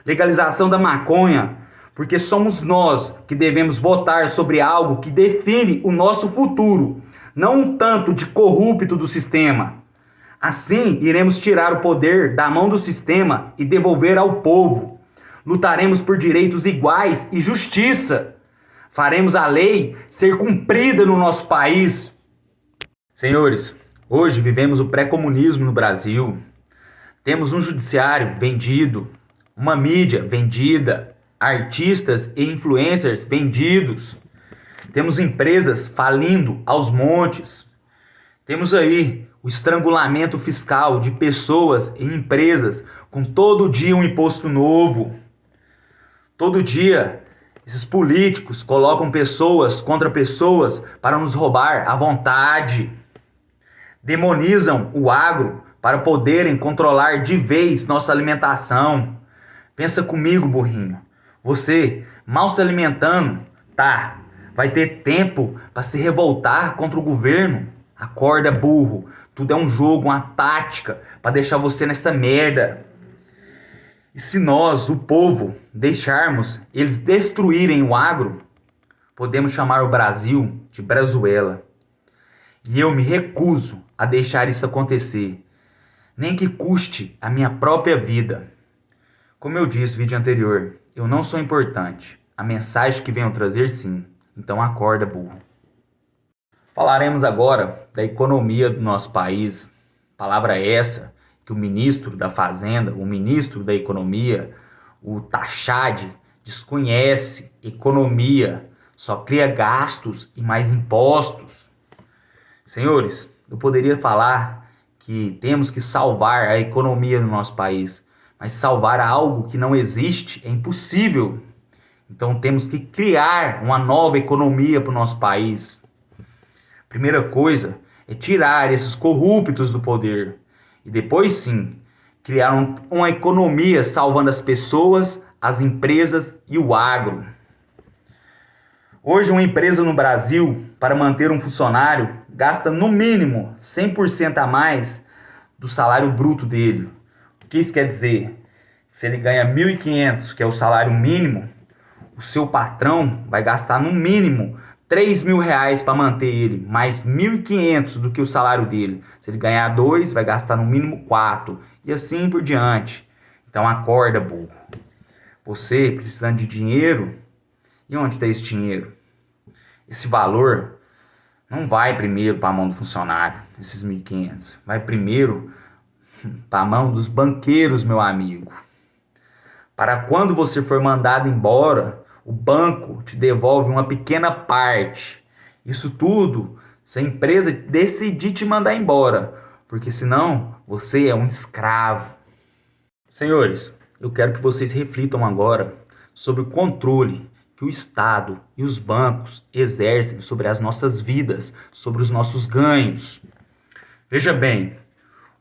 legalização da maconha, porque somos nós que devemos votar sobre algo que define o nosso futuro, não um tanto de corrupto do sistema. Assim, iremos tirar o poder da mão do sistema e devolver ao povo. Lutaremos por direitos iguais e justiça. Faremos a lei ser cumprida no nosso país. Senhores, hoje vivemos o pré-comunismo no Brasil. Temos um judiciário vendido, uma mídia vendida, artistas e influencers vendidos. Temos empresas falindo aos montes. Temos aí o estrangulamento fiscal de pessoas e empresas com todo dia um imposto novo. Todo dia, esses políticos colocam pessoas contra pessoas para nos roubar à vontade. Demonizam o agro para poderem controlar de vez nossa alimentação. Pensa comigo, burrinho. Você, mal se alimentando, vai ter tempo para se revoltar contra o governo? Acorda, burro. Tudo é um jogo, uma tática para deixar você nessa merda. E se nós, o povo, deixarmos eles destruírem o agro, podemos chamar o Brasil de Brazuela. E eu me recuso a deixar isso acontecer, nem que custe a minha própria vida. Como eu disse no vídeo anterior, eu não sou importante. A mensagem que venho trazer, sim. Então acorda, burro. Falaremos agora da economia do nosso país. Palavra essa que o ministro da Fazenda, o ministro da Economia, o Tachad, desconhece. Economia só cria gastos e mais impostos. Senhores, eu poderia falar que temos que salvar a economia do nosso país, mas salvar algo que não existe é impossível. Então temos que criar uma nova economia para o nosso país. Primeira coisa é tirar esses corruptos do poder. E depois sim, criar uma economia salvando as pessoas, as empresas e o agro. Hoje uma empresa no Brasil, para manter um funcionário, gasta no mínimo 100% a mais do salário bruto dele. O que isso quer dizer? Se ele ganha R$ 1.500, que é o salário mínimo, o seu patrão vai gastar no mínimo R$ 3.000 para manter ele, mais R$ 1.500 do que o salário dele. Se ele ganhar 2, vai gastar no mínimo 4, e assim por diante. Então acorda, burro. Você precisando de dinheiro, e onde está esse dinheiro? Esse valor não vai primeiro para a mão do funcionário, esses 1.500. Vai primeiro para a mão dos banqueiros, meu amigo. Para quando você for mandado embora, o banco te devolve uma pequena parte. Isso tudo se a empresa decidir te mandar embora, porque senão você é um escravo. Senhores, eu quero que vocês reflitam agora sobre o controle que o Estado e os bancos exercem sobre as nossas vidas, sobre os nossos ganhos. Veja bem,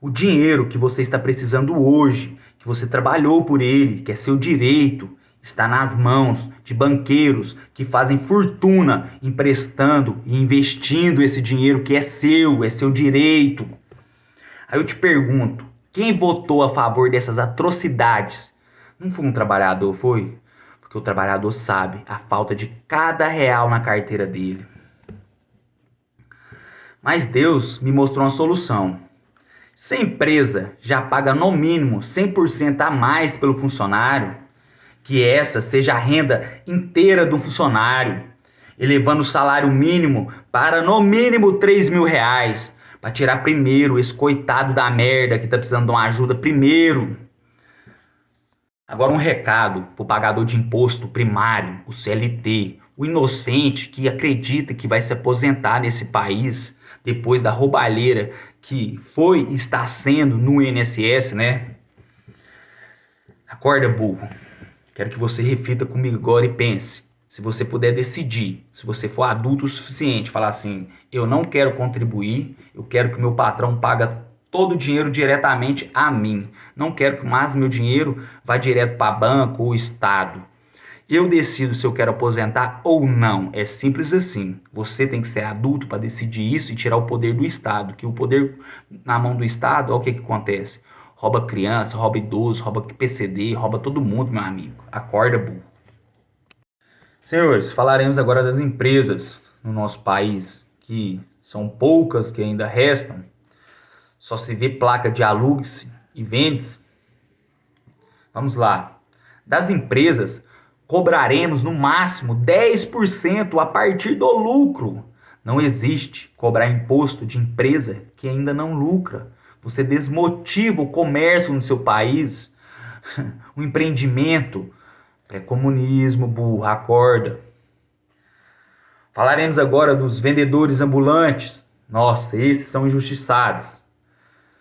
o dinheiro que você está precisando hoje, que você trabalhou por ele, que é seu direito, está nas mãos de banqueiros que fazem fortuna emprestando e investindo esse dinheiro que é seu direito. Aí eu te pergunto, quem votou a favor dessas atrocidades? Não foi um trabalhador, foi? Porque o trabalhador sabe a falta de cada real na carteira dele. Mas Deus me mostrou uma solução. Se a empresa já paga no mínimo 100% a mais pelo funcionário, que essa seja a renda inteira do funcionário, elevando o salário mínimo para no mínimo R$ 3.000, para tirar primeiro esse coitado da merda que está precisando de uma ajuda primeiro. Agora um recado para o pagador de imposto primário, o CLT, o inocente que acredita que vai se aposentar nesse país depois da roubalheira que foi e está sendo no INSS, né? Acorda, burro. Quero que você reflita comigo agora e pense. Se você puder decidir, se você for adulto o suficiente, falar assim, eu não quero contribuir, eu quero que o meu patrão pague todo o dinheiro diretamente a mim. Não quero que mais meu dinheiro vá direto para banco ou Estado. Eu decido se eu quero aposentar ou não. É simples assim. Você tem que ser adulto para decidir isso e tirar o poder do Estado. Que o poder na mão do Estado, olha o que acontece. Rouba criança, rouba idoso, rouba PCD, rouba todo mundo, meu amigo. Acorda, burro. Senhores, falaremos agora das empresas no nosso país, que são poucas que ainda restam. Só se vê placa de alugue-se e vende-se. Vamos lá. Das empresas, cobraremos no máximo 10% a partir do lucro. Não existe cobrar imposto de empresa que ainda não lucra. Você desmotiva o comércio no seu país, o empreendimento. Pré-comunismo, burro, acorda. Falaremos agora dos vendedores ambulantes. Nossa, esses são injustiçados.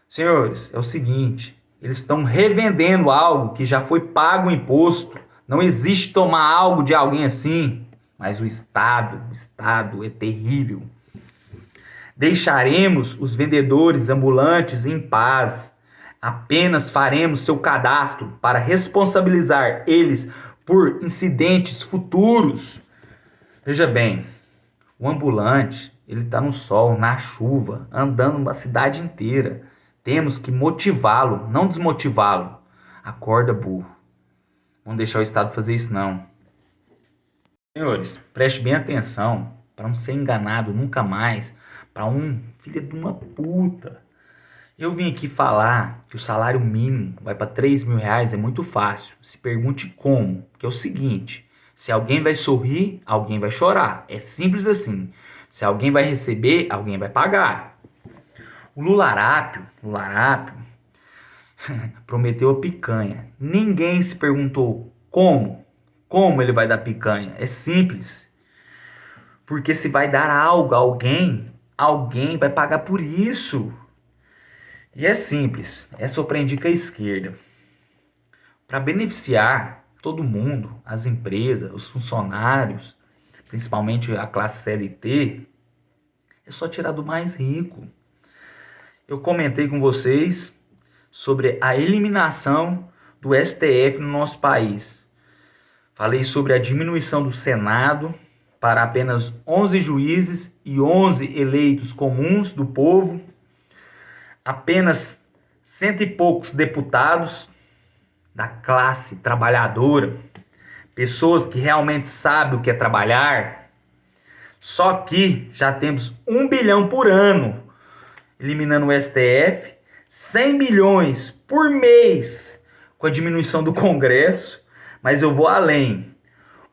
Senhores, é o seguinte, eles estão revendendo algo que já foi pago o imposto. Não existe tomar algo de alguém assim, mas o Estado é terrível. Deixaremos os vendedores ambulantes em paz. Apenas faremos seu cadastro para responsabilizar eles por incidentes futuros. Veja bem, o ambulante, ele está no sol, na chuva, andando uma cidade inteira. Temos que motivá-lo, não desmotivá-lo. Acorda, burro. Não deixar o Estado fazer isso, não. Senhores, preste bem atenção para não ser enganado nunca mais para um filho de uma puta. Eu vim aqui falar que o salário mínimo vai para R$ 3.000, é muito fácil. Se pergunte como, que é o seguinte, se alguém vai sorrir, alguém vai chorar. É simples assim. Se alguém vai receber, alguém vai pagar. O Lularápio prometeu a picanha. Ninguém se perguntou como ele vai dar picanha. É simples. Porque se vai dar algo a alguém, alguém vai pagar por isso. E é simples. Essa eu aprendi com a esquerda. Para beneficiar todo mundo, as empresas, os funcionários, principalmente a classe CLT, é só tirar do mais rico. Eu comentei com vocês sobre a eliminação do STF no nosso país. Falei sobre a diminuição do Senado para apenas 11 juízes e 11 eleitos comuns do povo, apenas 100 e poucos deputados da classe trabalhadora, pessoas que realmente sabem o que é trabalhar. Só que já temos 1 bilhão por ano eliminando o STF, 100 milhões por mês com a diminuição do Congresso, mas eu vou além.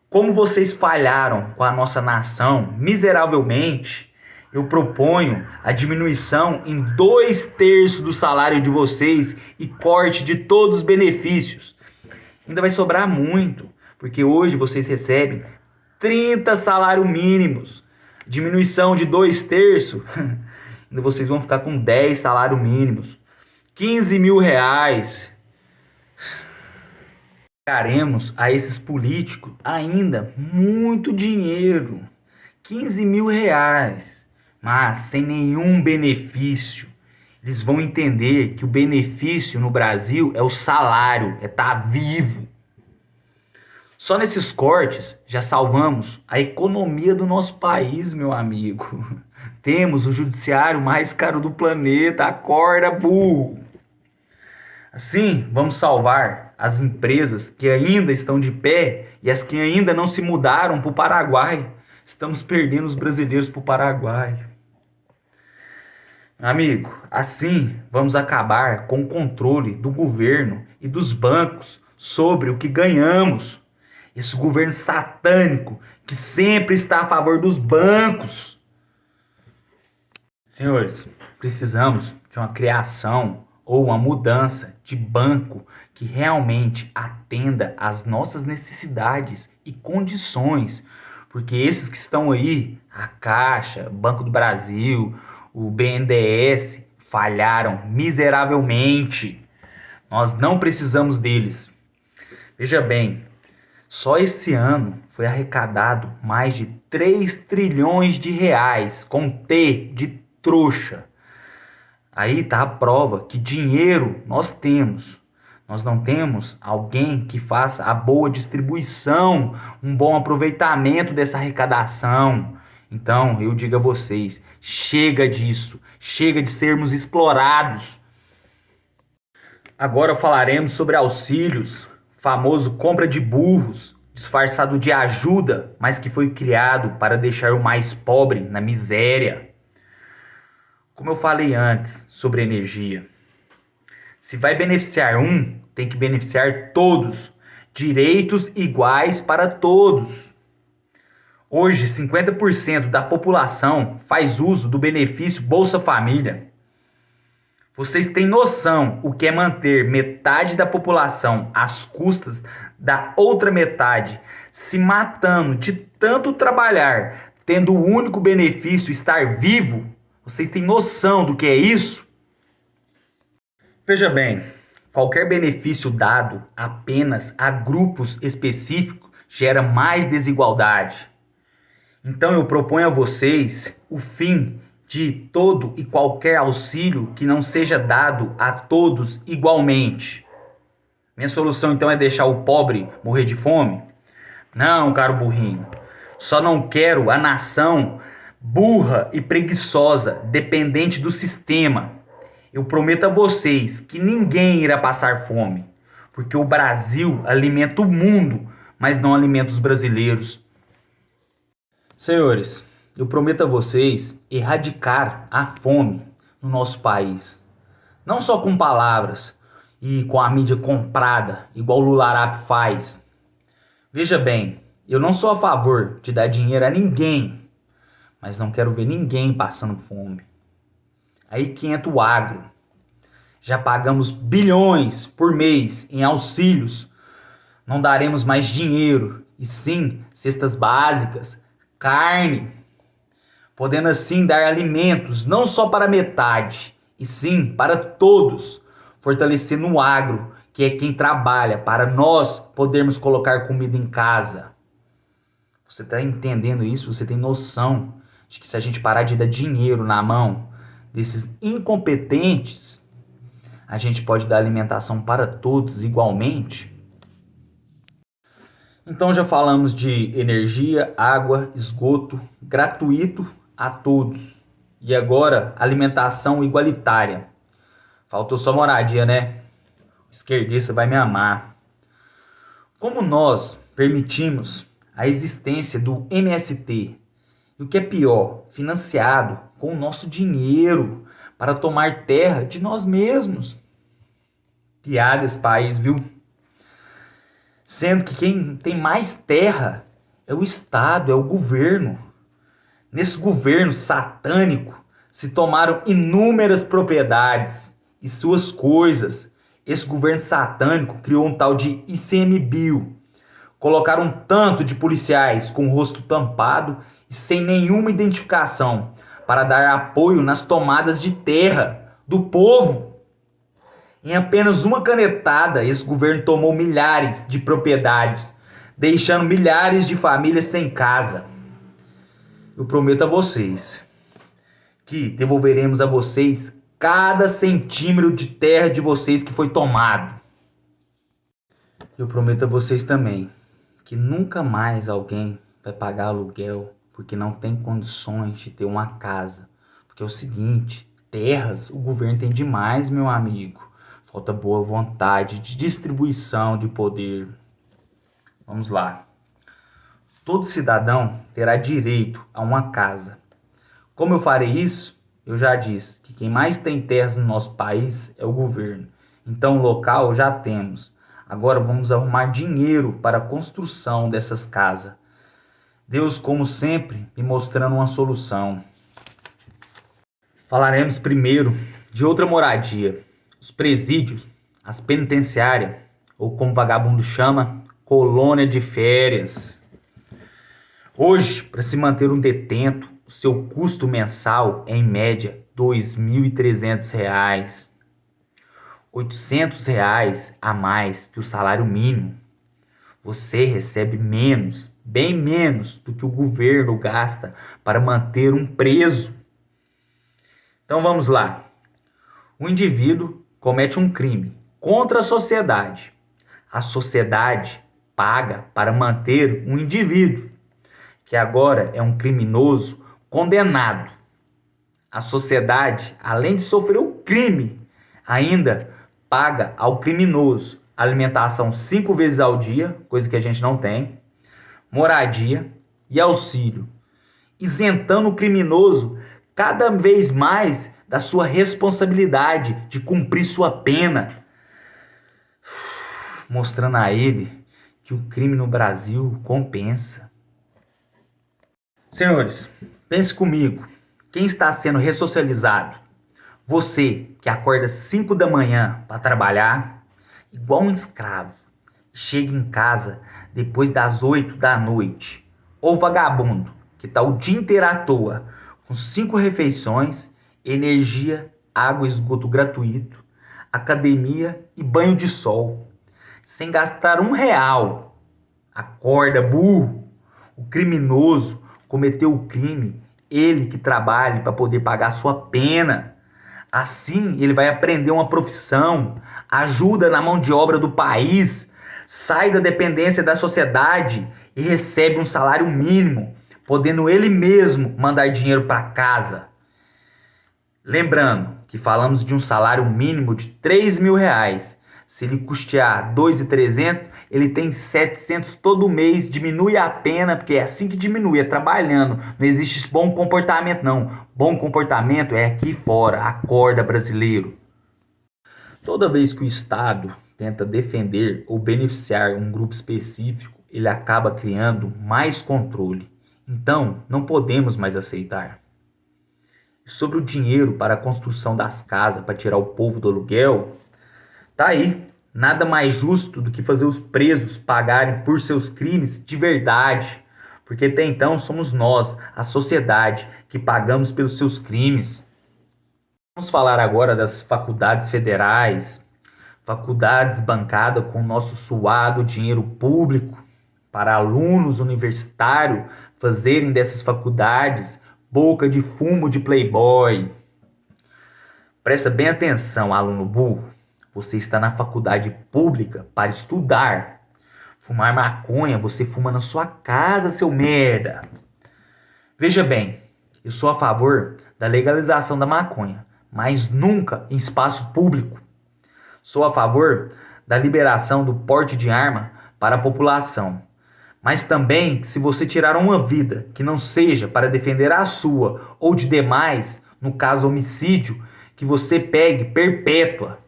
Como vocês falharam com a nossa nação miseravelmente, eu proponho a diminuição em 2/3 do salário de vocês e corte de todos os benefícios. Ainda vai sobrar muito, porque hoje vocês recebem 30 salários mínimos. Diminuição de 2/3, ainda vocês vão ficar com 10 salários mínimos. R$ 15.000. Daremos a esses políticos ainda muito dinheiro. R$ 15.000. Mas sem nenhum benefício. Eles vão entender que o benefício no Brasil é o salário, é estar vivo. Só nesses cortes já salvamos a economia do nosso país, meu amigo. Temos o judiciário mais caro do planeta, acorda, burro. Assim, vamos salvar as empresas que ainda estão de pé e as que ainda não se mudaram para o Paraguai. Estamos perdendo os brasileiros para o Paraguai. Amigo, assim vamos acabar com o controle do governo e dos bancos sobre o que ganhamos. Esse governo satânico que sempre está a favor dos bancos. Senhores, precisamos de uma criação ou uma mudança de banco que realmente atenda às nossas necessidades e condições. Porque esses que estão aí, a Caixa, Banco do Brasil, o BNDES, falharam miseravelmente. Nós não precisamos deles. Veja bem, só esse ano foi arrecadado mais de 3 trilhões de reais, com T de trouxa. Aí está a prova que dinheiro nós temos. Nós não temos alguém que faça a boa distribuição, um bom aproveitamento dessa arrecadação. Então, eu digo a vocês, chega disso, chega de sermos explorados. Agora falaremos sobre auxílios, famoso compra de burros, disfarçado de ajuda, mas que foi criado para deixar o mais pobre na miséria. Como eu falei antes sobre energia, se vai beneficiar um, tem que beneficiar todos. Direitos iguais para todos. Hoje, 50% da população faz uso do benefício Bolsa Família. Vocês têm noção o que é manter metade da população às custas da outra metade se matando de tanto trabalhar, tendo o único benefício estar vivo, vocês têm noção do que é isso? Veja bem, qualquer benefício dado apenas a grupos específicos gera mais desigualdade. Então eu proponho a vocês o fim de todo e qualquer auxílio que não seja dado a todos igualmente. Minha solução então é deixar o pobre morrer de fome? Não, caro burrinho. Só não quero a nação burra e preguiçosa, dependente do sistema. Eu prometo a vocês que ninguém irá passar fome, porque o Brasil alimenta o mundo, mas não alimenta os brasileiros. Senhores, eu prometo a vocês erradicar a fome no nosso país. Não só com palavras e com a mídia comprada, igual o Lularap faz. Veja bem, eu não sou a favor de dar dinheiro a ninguém, mas não quero ver ninguém passando fome. Aí que entra o agro. Já pagamos bilhões por mês em auxílios. Não daremos mais dinheiro, e sim cestas básicas, carne, podendo assim dar alimentos não só para metade, e sim para todos, fortalecendo o agro, que é quem trabalha para nós podermos colocar comida em casa. Você está entendendo isso? Você tem noção de que se a gente parar de dar dinheiro na mão desses incompetentes, a gente pode dar alimentação para todos igualmente? Então já falamos de energia, água, esgoto, gratuito a todos. E agora, alimentação igualitária. Faltou só moradia, né? O esquerdista vai me amar. Como nós permitimos a existência do MST, e o que é pior, financiado com o nosso dinheiro para tomar terra de nós mesmos. Piada esse país, viu? Sendo que quem tem mais terra é o Estado, é o governo. Nesse governo satânico se tomaram inúmeras propriedades e suas coisas. Esse governo satânico criou um tal de ICMBio. Colocaram um tanto de policiais com o rosto tampado e sem nenhuma identificação para dar apoio nas tomadas de terra do povo. Em apenas uma canetada, esse governo tomou milhares de propriedades, deixando milhares de famílias sem casa. Eu prometo a vocês que devolveremos a vocês cada centímetro de terra de vocês que foi tomado. Eu prometo a vocês também que nunca mais alguém vai pagar aluguel porque não tem condições de ter uma casa. Porque é o seguinte, terras o governo tem demais, meu amigo. Falta boa vontade de distribuição de poder. Vamos lá. Todo cidadão terá direito a uma casa. Como eu farei isso? Eu já disse que quem mais tem terras no nosso país é o governo. Então o local já temos. Agora vamos arrumar dinheiro para a construção dessas casas. Deus, como sempre, me mostrando uma solução. Falaremos primeiro de outra moradia. Os presídios, as penitenciárias, ou como vagabundo chama, colônia de férias. Hoje, para se manter um detento, o seu custo mensal é em média R$ 2.300. R$ 800 a mais que o salário mínimo. Você recebe menos, bem menos do que o governo gasta para manter um preso. Então vamos lá. O indivíduo comete um crime contra a sociedade. A sociedade paga para manter um indivíduo, que agora é um criminoso condenado. A sociedade, além de sofrer o crime, ainda paga ao criminoso alimentação 5 vezes ao dia, coisa que a gente não tem, moradia e auxílio, isentando o criminoso cada vez mais da sua responsabilidade de cumprir sua pena, mostrando a ele que o crime no Brasil compensa. Senhores, pense comigo, quem está sendo ressocializado? Você que acorda 5 da manhã para trabalhar, igual um escravo, chega em casa depois das 8 da noite. Ou vagabundo, que tá o dia inteiro à toa, com 5 refeições, energia, água e esgoto gratuito, academia e banho de sol, sem gastar R$ 1. Acorda, burro! O criminoso cometeu o crime, ele que trabalhe para poder pagar sua pena. Assim, ele vai aprender uma profissão, ajuda na mão de obra do país, sai da dependência da sociedade e recebe um salário mínimo, podendo ele mesmo mandar dinheiro para casa. Lembrando que falamos de um salário mínimo de R$ 3.000. Se ele custear 2.300, ele tem 700 todo mês, diminui a pena, porque é assim que diminui, é trabalhando. Não existe bom comportamento, não. Bom comportamento é aqui fora, acorda, brasileiro. Toda vez que o Estado tenta defender ou beneficiar um grupo específico, ele acaba criando mais controle. Então, não podemos mais aceitar. Sobre o dinheiro para a construção das casas, para tirar o povo do aluguel, tá aí. Nada mais justo do que fazer os presos pagarem por seus crimes de verdade. Porque até então somos nós, a sociedade, que pagamos pelos seus crimes. Vamos falar agora das faculdades federais, faculdades bancadas com nosso suado dinheiro público, para alunos universitários fazerem dessas faculdades boca de fumo de playboy. Presta bem atenção, aluno burro. Você está na faculdade pública para estudar. Fumar maconha, você fuma na sua casa, seu merda. Veja bem, eu sou a favor da legalização da maconha, mas nunca em espaço público. Sou a favor da liberação do porte de arma para a população. Mas também, se você tirar uma vida que não seja para defender a sua ou de demais, no caso homicídio, que você pegue perpétua.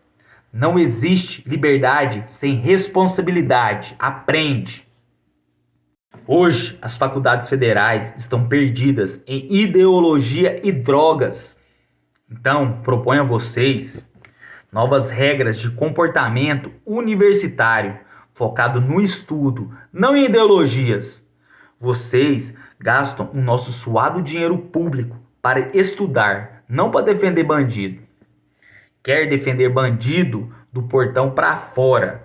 Não existe liberdade sem responsabilidade. Aprende. Hoje, as faculdades federais estão perdidas em ideologia e drogas. Então, proponho a vocês novas regras de comportamento universitário, focado no estudo, não em ideologias. Vocês gastam o nosso suado dinheiro público para estudar, não para defender bandido. Quer defender bandido do portão para fora.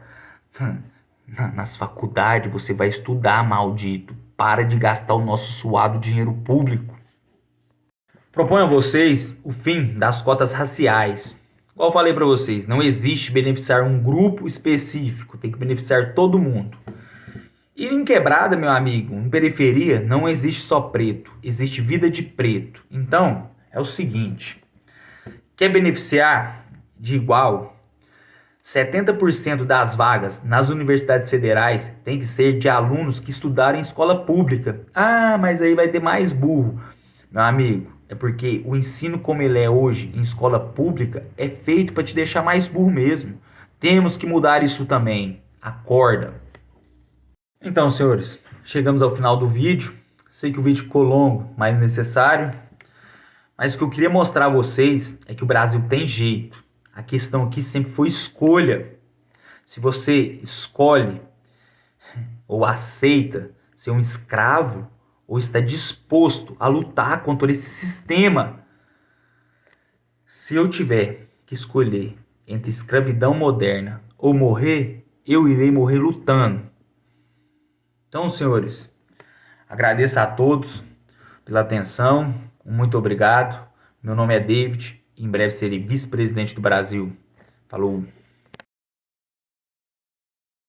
Nas faculdades você vai estudar, maldito. Para de gastar o nosso suado dinheiro público. Proponho a vocês o fim das cotas raciais. Igual eu falei para vocês, não existe beneficiar um grupo específico, tem que beneficiar todo mundo. E em quebrada, meu amigo, em periferia, não existe só preto, existe vida de preto. Então, é o seguinte, quer beneficiar de igual, 70% das vagas nas universidades federais tem que ser de alunos que estudaram em escola pública. Ah, mas aí vai ter mais burro. Meu amigo, é porque o ensino como ele é hoje em escola pública é feito para te deixar mais burro mesmo. Temos que mudar isso também. Acorda. Então, senhores, chegamos ao final do vídeo. Sei que o vídeo ficou longo, mas necessário. Mas o que eu queria mostrar a vocês é que o Brasil tem jeito. A questão aqui sempre foi escolha. Se você escolhe ou aceita ser um escravo, ou está disposto a lutar contra esse sistema. Se eu tiver que escolher entre escravidão moderna ou morrer, eu irei morrer lutando. Então, senhores, agradeço a todos pela atenção. Muito obrigado. Meu nome é David. Em breve serei vice-presidente do Brasil. Falou.